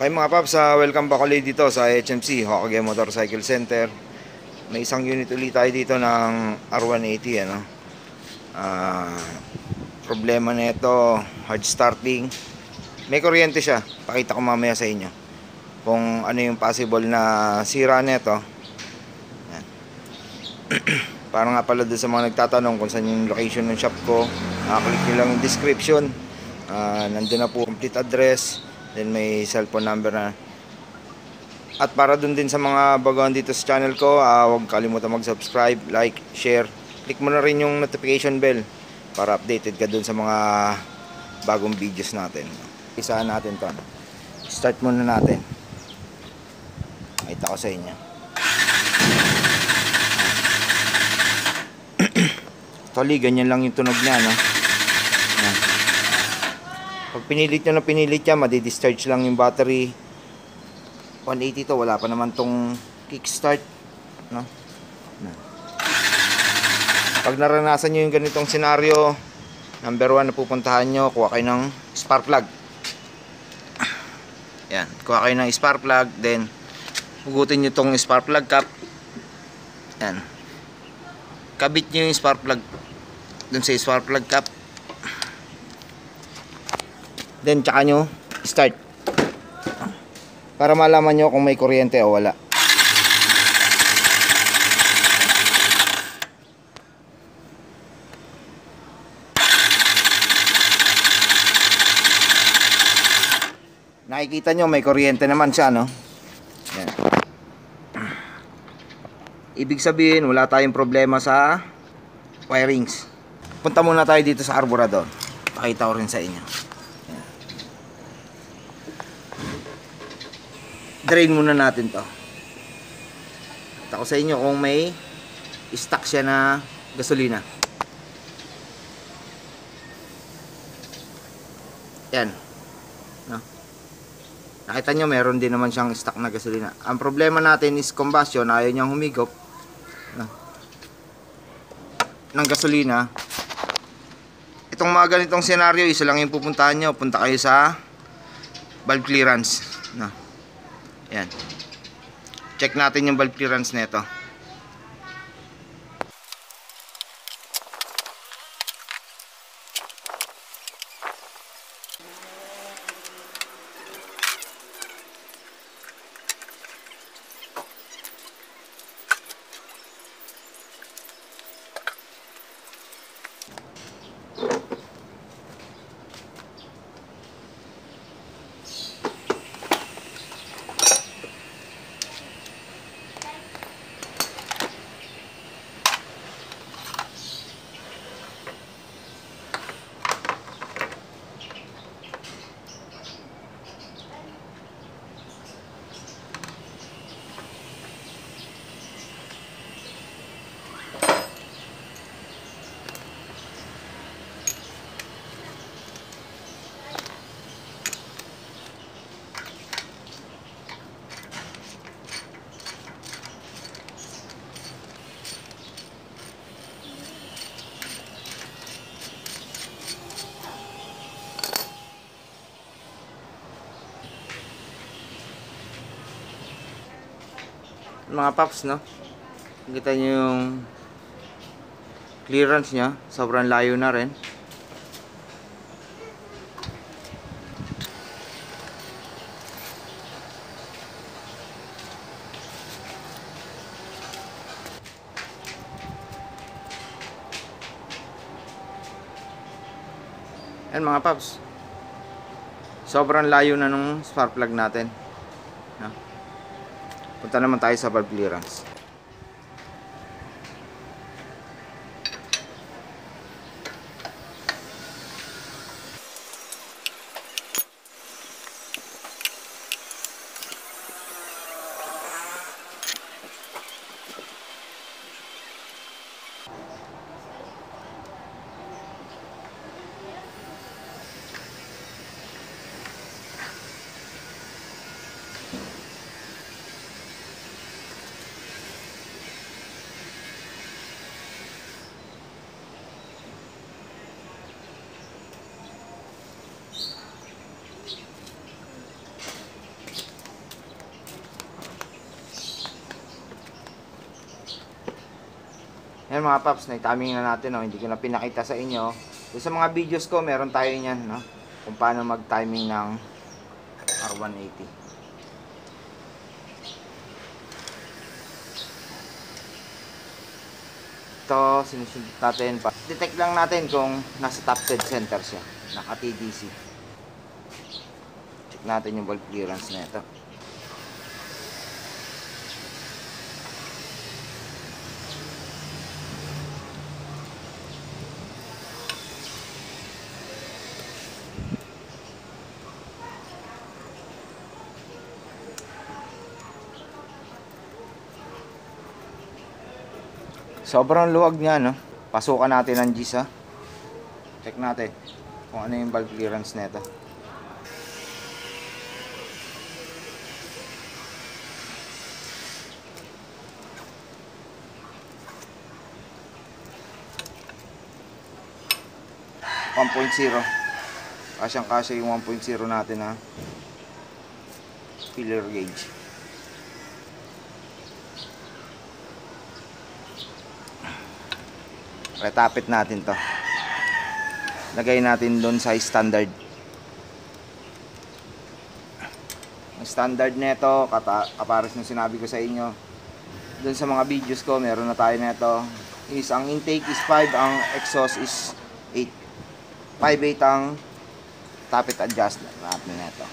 Okay mga paps, welcome back ulit dito sa HMC, Hokage Motorcycle Center. May isang unit ulit tayo dito ng R180 ano. Problema na ito, hard starting. May kuryente siya, pakita ko mamaya sa inyo kung ano yung possible na sira nito. Yan. Para nga pala doon sa mga nagtatanong kung saan yung location ng shop ko, click nyo lang yung description. Nandun na po complete address, then may cellphone number na. At para dun din sa mga baguhan dito sa channel ko, huwag kalimutan mag-subscribe, like, share. Click mo na rin yung notification bell para updated ka dun sa mga bagong videos natin. Isahan natin to. Start muna natin. Makita ko sa inyo. Actually, ganyan lang yung tunog niya, no? Yan. Pag pinilit nyo na pinilit yan, madi-discharge lang yung battery. 180 to, wala pa naman tong kickstart, no? Pag naranasan nyo yung ganitong senaryo, number 1 na pupuntahan nyo, kuha kayo ng spark plug. Yan, kuha kayo ng spark plug, then hugutin nyo tong spark plug cap. Yan, kabit nyo yung spark plug dun sa spark plug cap, then tsaka nyo start para malaman nyo kung may kuryente o wala. Nakikita nyo may kuryente naman siya, no? Yan. Ibig sabihin wala tayong problema sa wirings. Punta muna tayo dito sa carburetor, pakita ko rin sa inyo. Yan. Drain muna natin to. Pakita ko sa inyo kung may stock siya na gasolina. Yan, no? Nakita nyo meron din naman siyang stock na gasolina. Ang problema natin is combustion, ayaw niyang humigop, no, ng gasolina. Itong mga ganitong senaryo, isa lang yung pupuntahan nyo. Punta kayo sa valve clearance, no? Yan, check natin yung valve clearance nito. Mga paps, no, kita nyo yung clearance nya, sobrang layo na rin. Yan mga paps, sobrang layo na nung spark plug natin, no? Punta naman tayo sa valve clearance. Ayan mga paps, na-timing na natin, no? Hindi ko na pinakita sa inyo. Doon sa mga videos ko, meron tayo niyan, no? Kung paano mag-timing ng R180. Ito, sinusunod natin. Detect lang natin kung nasa top dead center siya. Naka TDC. Check natin yung valve clearance na ito. Sobrang luwag niya, no? Pasukan natin ang G's, ha? Check natin kung ano yung valve clearance nito. Kasyang-kasya yung 1.0 natin, ha? Filler gauge. Retapit natin to. Lagay natin doon sa standard. Ang standard nito, kapares ng sinabi ko sa inyo doon sa mga videos ko, meron na tayo nito. Ang intake is 5, ang exhaust is 8. 5/8 ang tappet adjustment natin nito.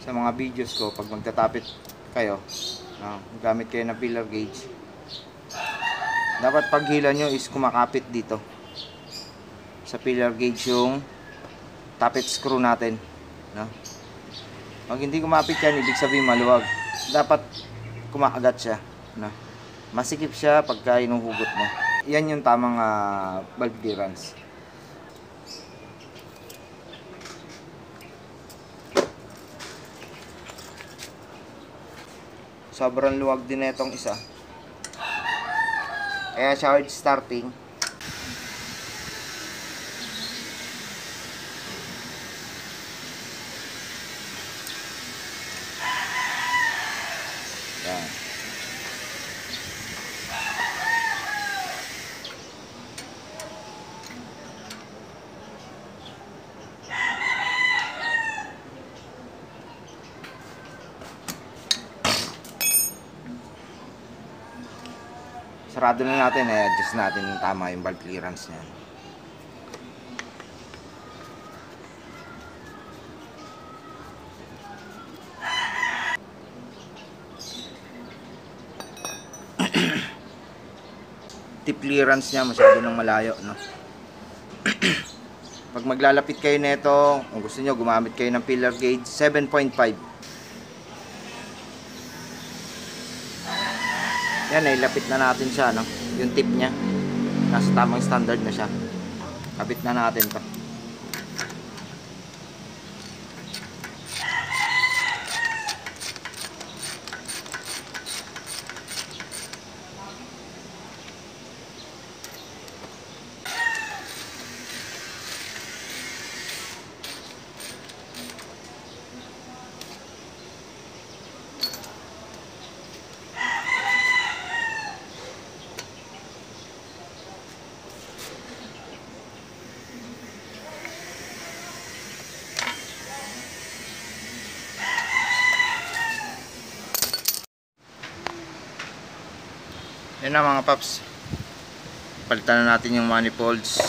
Sa mga videos ko, pag magtatapit kayo, gamit kayo ng filler gauge, dapat paghila nyo is kumakapit dito sa filler gauge yung tappet screw natin, no? Pag hindi kumapit yan, ibig sabihin maluwag. Dapat kumakagat siya, no? Masikip siya pagka inuhugot mo. Yan yung tamang valve clearance. Sobrang luwag din na itong isa. Kaya siya hard starting. Yan. Sarado na natin, adjust natin yung tama yung valve clearance niya. Tip clearance niya masyado nang malayo, no? Pag maglalapit kayo nito, kung gusto niyo gumamit kayo ng filler gauge, 7.5. Yan, ilapit na natin siya, no? Yung tip niya. Nasa tamang standard na siya. Kapit na natin to. Yun na mga paps, palitan na natin yung manifolds.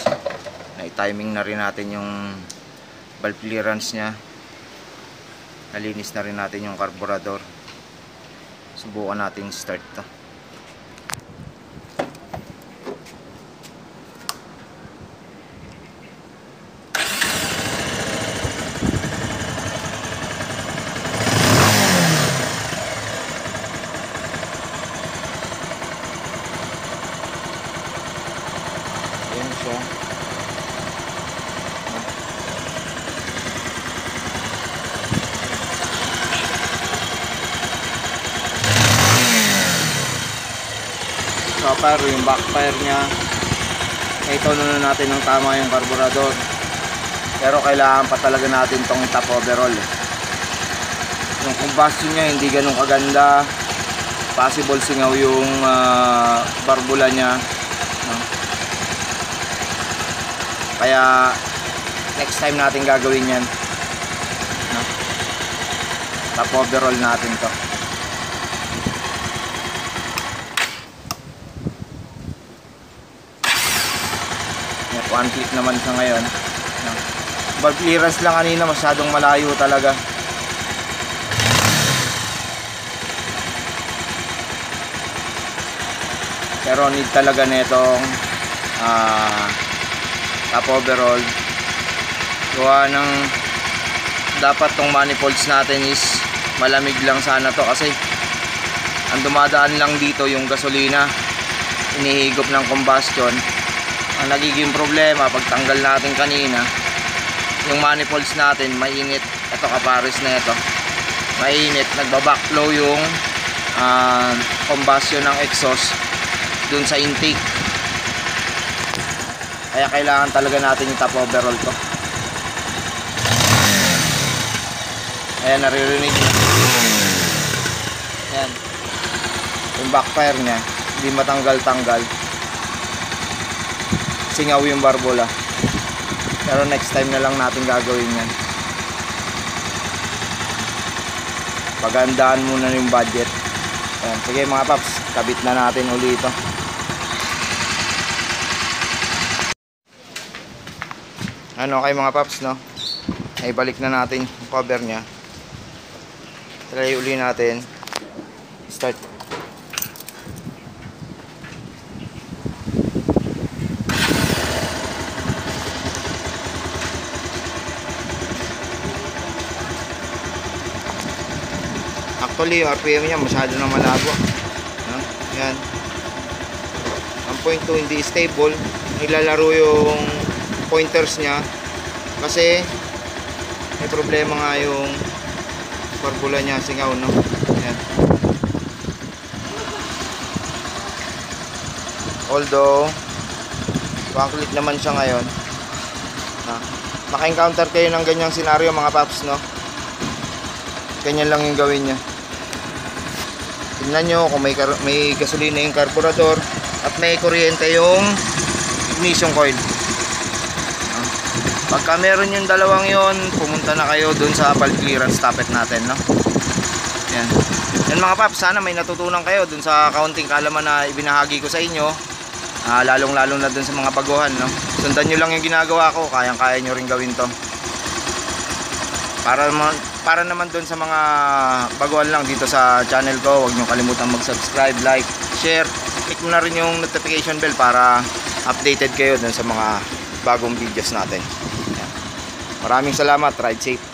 Na-timing na rin natin yung valve clearance nya. Nalinis na rin natin yung carburetor. Subukan natin start to. Ayan siya. Pero yung backfire nya, ito na natin ng tama yung carburetor, pero kailangan pa talaga natin tong top overall. Yung combustion nya hindi ganun kaganda, possible singaw yung barbula nya, no? Kaya next time natin gagawin yan, no? Top overall natin to. One click naman siya ngayon. Valve clearance lang kanina, masyadong malayo talaga. Pero need talaga netong top overall. Gawa ng dapat tong manifolds natin is malamig lang sana to, kasi ang dumadaan lang dito yung gasolina, inihigop ng combustion. Ang nagiging problema pag tanggal natin kanina, yung manifolds natin mainit. Ito kapares na ito, mainit, nagbabackflow yung combustion ng exhaust dun sa intake. Kaya kailangan talaga natin yung top overall to. Ayan, naririnig nyo. Ayan, yung backfire nya hindi matanggal-tanggal, singaw yung barbula. Pero next time na lang natin gagawin yan. Pagandaan muna yung budget. Ayan, sige mga paps, kabit na natin uli ito. Ano, okay mga paps, no? Ay balik na natin yung cover nya. Try uli natin. Start. Actually, yung RPM niya masyado na malabo. Yan. 1.2 hindi stable. Nilalaro yung pointers niya kasi may problema nga yung barbula niya, singaw, no? Yan. Although one click naman siya ngayon. Maka-encounter kayo ng ganyang senaryo mga paps, no? Ganyan lang yung gawin niya. Tingnan nyo kung may gasolina yung carburetor at may kuryente yung ignition coil. Pagka meron yung dalawang yon, pumunta na kayo dun sa valve clearance tappet natin, no? Yan. Yan mga paps, sana may natutunan kayo dun sa kaunting kaalaman na ibinahagi ko sa inyo. Lalong-lalo na dun sa mga baguhan, no? Sundan nyo lang yung ginagawa ko, kayang-kaya nyo rin gawin to. Para naman dun sa mga baguhan lang dito sa channel ko, huwag nyo kalimutan mag-subscribe, like, share. Click mo na rin yung notification bell para updated kayo dun sa mga bagong videos natin. Maraming salamat, ride safe.